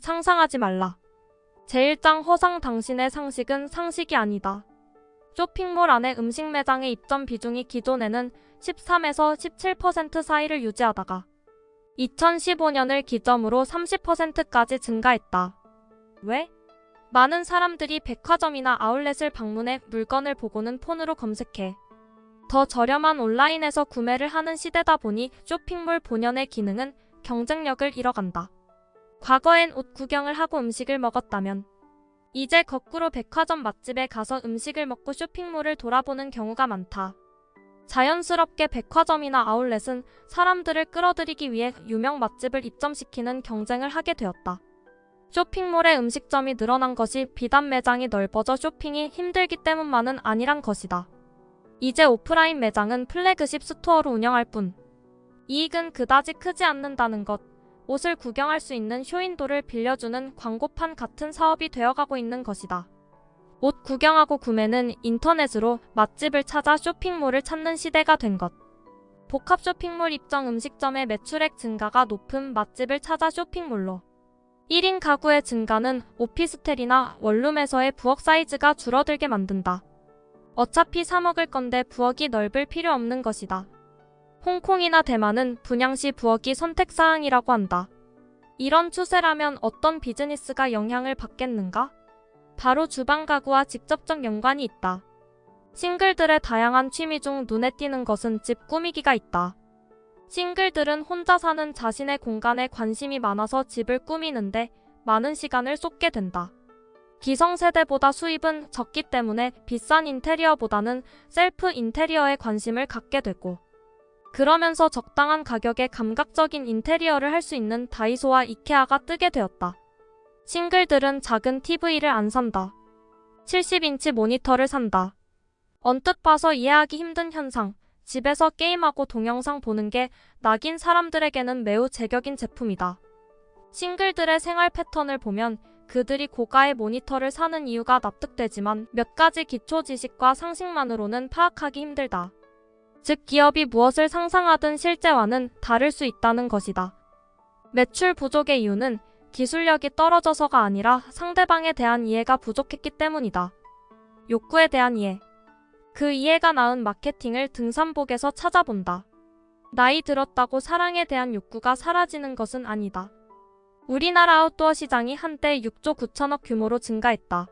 상상하지 말라. 제1장 허상 당신의 상식은 상식이 아니다. 쇼핑몰 안의 음식 매장의 입점 비중이 기존에는 13에서 17% 사이를 유지하다가 2015년을 기점으로 30%까지 증가했다. 왜? 많은 사람들이 백화점이나 아울렛을 방문해 물건을 보고는 폰으로 검색해 더 저렴한 온라인에서 구매를 하는 시대다 보니 쇼핑몰 본연의 기능은 경쟁력을 잃어간다. 과거엔 옷 구경을 하고 음식을 먹었다면 이제 거꾸로 백화점 맛집에 가서 음식을 먹고 쇼핑몰을 돌아보는 경우가 많다. 자연스럽게 백화점이나 아울렛은 사람들을 끌어들이기 위해 유명 맛집을 입점시키는 경쟁을 하게 되었다. 쇼핑몰의 음식점이 늘어난 것이 비단 매장이 넓어져 쇼핑이 힘들기 때문만은 아니란 것이다. 이제 오프라인 매장은 플래그십 스토어로 운영할 뿐 이익은 그다지 크지 않는다는 것, 옷을 구경할 수 있는 쇼윈도를 빌려주는 광고판 같은 사업이 되어가고 있는 것이다. 옷 구경하고 구매는 인터넷으로 맛집을 찾아 쇼핑몰을 찾는 시대가 된 것. 복합 쇼핑몰 입점 음식점의 매출액 증가가 높은 맛집을 찾아 쇼핑몰로 1인 가구의 증가는 오피스텔이나 원룸에서의 부엌 사이즈가 줄어들게 만든다. 어차피 사 먹을 건데 부엌이 넓을 필요 없는 것이다. 홍콩이나 대만은 분양시 부엌이 선택사항이라고 한다. 이런 추세라면 어떤 비즈니스가 영향을 받겠는가? 바로 주방 가구와 직접적 연관이 있다. 싱글들의 다양한 취미 중 눈에 띄는 것은 집 꾸미기가 있다. 싱글들은 혼자 사는 자신의 공간에 관심이 많아서 집을 꾸미는데 많은 시간을 쏟게 된다. 기성세대보다 수입은 적기 때문에 비싼 인테리어보다는 셀프 인테리어에 관심을 갖게 되고 그러면서 적당한 가격에 감각적인 인테리어를 할 수 있는 다이소와 이케아가 뜨게 되었다. 싱글들은 작은 TV를 안 산다. 70인치 모니터를 산다. 언뜻 봐서 이해하기 힘든 현상, 집에서 게임하고 동영상 보는 게 낙인 사람들에게는 매우 제격인 제품이다. 싱글들의 생활 패턴을 보면 그들이 고가의 모니터를 사는 이유가 납득되지만 몇 가지 기초 지식과 상식만으로는 파악하기 힘들다. 즉 기업이 무엇을 상상하든 실제와는 다를 수 있다는 것이다. 매출 부족의 이유는 기술력이 떨어져서가 아니라 상대방에 대한 이해가 부족했기 때문이다. 욕구에 대한 이해. 그 이해가 낳은 마케팅을 등산복에서 찾아본다. 나이 들었다고 사랑에 대한 욕구가 사라지는 것은 아니다. 우리나라 아웃도어 시장이 한때 6조 9천억 규모로 증가했다.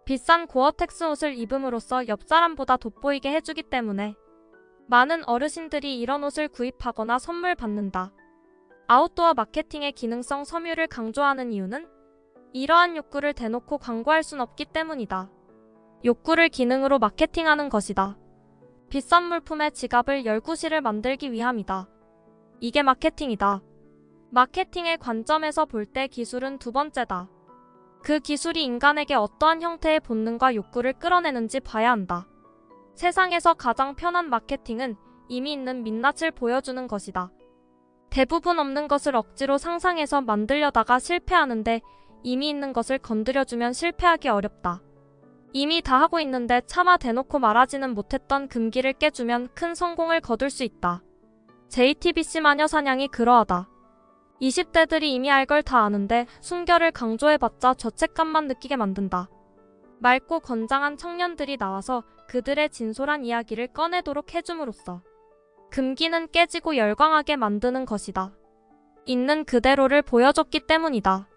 비싼 고어텍스 옷을 입음으로써 옆 사람보다 돋보이게 해주기 때문에 많은 어르신들이 이런 옷을 구입하거나 선물 받는다. 아웃도어 마케팅의 기능성 섬유를 강조하는 이유는 이러한 욕구를 대놓고 광고할 순 없기 때문이다. 욕구를 기능으로 마케팅하는 것이다. 비싼 물품의 지갑을 열구실을 만들기 위함이다. 이게 마케팅이다. 마케팅의 관점에서 볼 때 기술은 두 번째다. 그 기술이 인간에게 어떠한 형태의 본능과 욕구를 끌어내는지 봐야 한다. 세상에서 가장 편한 마케팅은 이미 있는 민낯을 보여주는 것이다. 대부분 없는 것을 억지로 상상해서 만들려다가 실패하는데 이미 있는 것을 건드려주면 실패하기 어렵다. 이미 다 하고 있는데 차마 대놓고 말하지는 못했던 금기를 깨주면 큰 성공을 거둘 수 있다. JTBC 마녀사냥이 그러하다. 20대들이 이미 알 걸 다 아는데 순결을 강조해봤자 죄책감만 느끼게 만든다. 맑고 건장한 청년들이 나와서 그들의 진솔한 이야기를 꺼내도록 해줌으로써 금기는 깨지고 열광하게 만드는 것이다. 있는 그대로를 보여줬기 때문이다.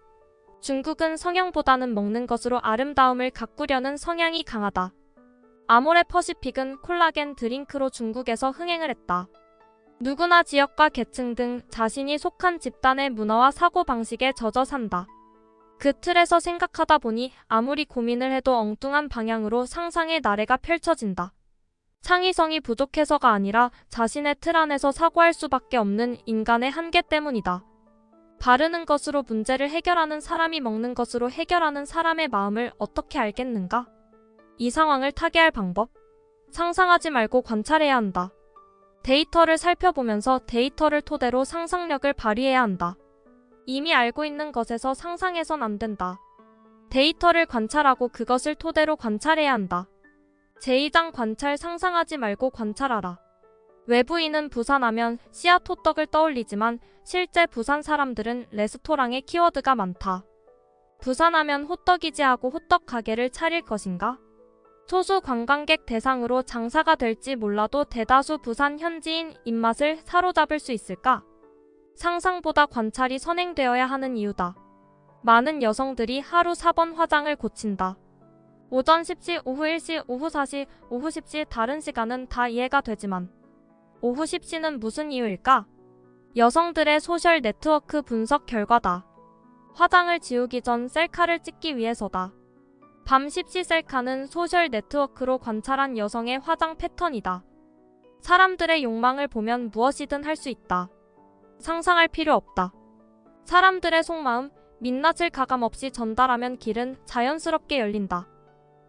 중국은 성형보다는 먹는 것으로 아름다움을 가꾸려는 성향이 강하다. 아모레 퍼시픽은 콜라겐 드링크로 중국에서 흥행을 했다. 누구나 지역과 계층 등 자신이 속한 집단의 문화와 사고방식에 젖어 산다. 그 틀에서 생각하다 보니 아무리 고민을 해도 엉뚱한 방향으로 상상의 나래가 펼쳐진다. 창의성이 부족해서가 아니라 자신의 틀 안에서 사고할 수밖에 없는 인간의 한계 때문이다. 바르는 것으로 문제를 해결하는 사람이 먹는 것으로 해결하는 사람의 마음을 어떻게 알겠는가? 이 상황을 타개할 방법? 상상하지 말고 관찰해야 한다. 데이터를 살펴보면서 데이터를 토대로 상상력을 발휘해야 한다. 이미 알고 있는 것에서 상상해선 안 된다. 데이터를 관찰하고 그것을 토대로 관찰해야 한다. 제2장 관찰 상상하지 말고 관찰하라. 외부인은 부산하면 씨앗 호떡을 떠올리지만 실제 부산 사람들은 레스토랑의 키워드가 많다. 부산하면 호떡이지하고 호떡 가게를 차릴 것인가? 소수 관광객 대상으로 장사가 될지 몰라도 대다수 부산 현지인 입맛을 사로잡을 수 있을까? 상상보다 관찰이 선행되어야 하는 이유다. 많은 여성들이 하루 4번 화장을 고친다. 오전 10시, 오후 1시, 오후 4시, 오후 10시 다른 시간은 다 이해가 되지만 오후 10시는 무슨 이유일까? 여성들의 소셜 네트워크 분석 결과다. 화장을 지우기 전 셀카를 찍기 위해서다. 밤 10시 셀카는 소셜 네트워크로 관찰한 여성의 화장 패턴이다. 사람들의 욕망을 보면 무엇이든 할 수 있다. 상상할 필요 없다. 사람들의 속마음, 민낯을 가감없이 전달하면 길은 자연스럽게 열린다.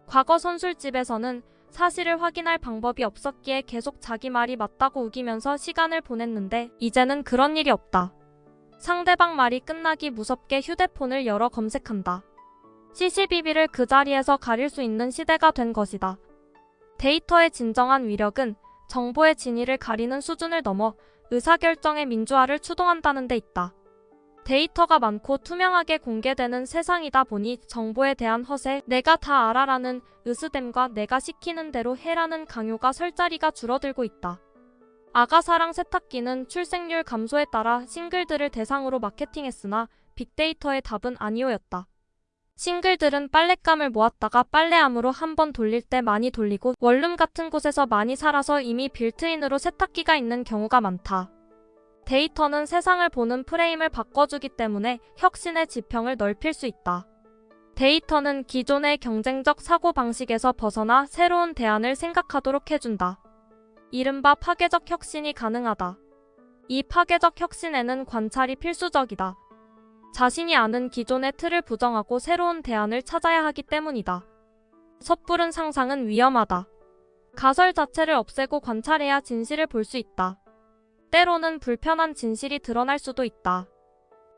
과거 선술집에서는 사실을 확인할 방법이 없었기에 계속 자기 말이 맞다고 우기면서 시간을 보냈는데 이제는 그런 일이 없다. 상대방 말이 끝나기 무섭게 휴대폰을 열어 검색한다. CCTV를 그 자리에서 가릴 수 있는 시대가 된 것이다. 데이터의 진정한 위력은 정보의 진위를 가리는 수준을 넘어 의사결정의 민주화를 추동한다는 데 있다. 데이터가 많고 투명하게 공개되는 세상이다 보니 정보에 대한 허세, 내가 다 알아라는 으스댐과 내가 시키는 대로 해라는 강요가 설 자리가 줄어들고 있다. 아가사랑 세탁기는 출생률 감소에 따라 싱글들을 대상으로 마케팅했으나 빅데이터의 답은 아니오였다. 싱글들은 빨랫감을 모았다가 빨래함으로 한번 돌릴 때 많이 돌리고 원룸 같은 곳에서 많이 살아서 이미 빌트인으로 세탁기가 있는 경우가 많다. 데이터는 세상을 보는 프레임을 바꿔주기 때문에 혁신의 지평을 넓힐 수 있다. 데이터는 기존의 경쟁적 사고방식에서 벗어나 새로운 대안을 생각하도록 해준다. 이른바 파괴적 혁신이 가능하다. 이 파괴적 혁신에는 관찰이 필수적이다. 자신이 아는 기존의 틀을 부정하고 새로운 대안을 찾아야 하기 때문이다. 섣부른 상상은 위험하다. 가설 자체를 없애고 관찰해야 진실을 볼 수 있다. 때로는 불편한 진실이 드러날 수도 있다.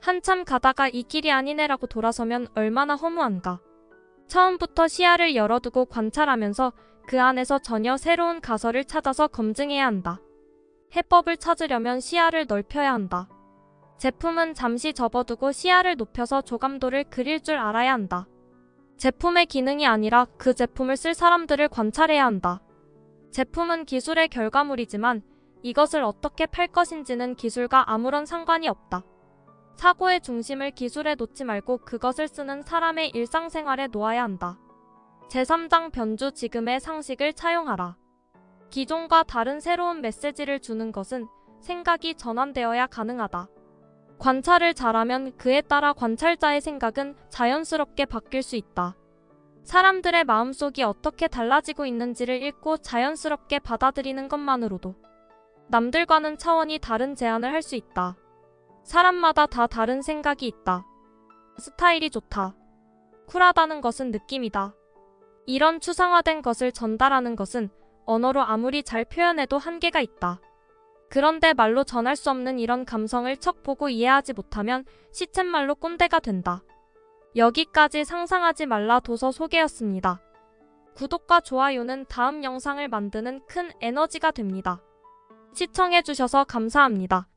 한참 가다가 이 길이 아니네라고 돌아서면 얼마나 허무한가. 처음부터 시야를 열어두고 관찰하면서 그 안에서 전혀 새로운 가설을 찾아서 검증해야 한다. 해법을 찾으려면 시야를 넓혀야 한다. 제품은 잠시 접어두고 시야를 높여서 조감도를 그릴 줄 알아야 한다. 제품의 기능이 아니라 그 제품을 쓸 사람들을 관찰해야 한다. 제품은 기술의 결과물이지만 이것을 어떻게 팔 것인지는 기술과 아무런 상관이 없다. 사고의 중심을 기술에 놓지 말고 그것을 쓰는 사람의 일상생활에 놓아야 한다. 제3장 변주 지금의 상식을 차용하라. 기존과 다른 새로운 메시지를 주는 것은 생각이 전환되어야 가능하다. 관찰을 잘하면 그에 따라 관찰자의 생각은 자연스럽게 바뀔 수 있다. 사람들의 마음속이 어떻게 달라지고 있는지를 읽고 자연스럽게 받아들이는 것만으로도 남들과는 차원이 다른 제안을 할 수 있다. 사람마다 다 다른 생각이 있다. 스타일이 좋다. 쿨하다는 것은 느낌이다. 이런 추상화된 것을 전달하는 것은 언어로 아무리 잘 표현해도 한계가 있다. 그런데 말로 전할 수 없는 이런 감성을 척 보고 이해하지 못하면 시쳇말로 꼰대가 된다. 여기까지 상상하지 말라 도서 소개였습니다. 구독과 좋아요는 다음 영상을 만드는 큰 에너지가 됩니다. 시청해주셔서 감사합니다.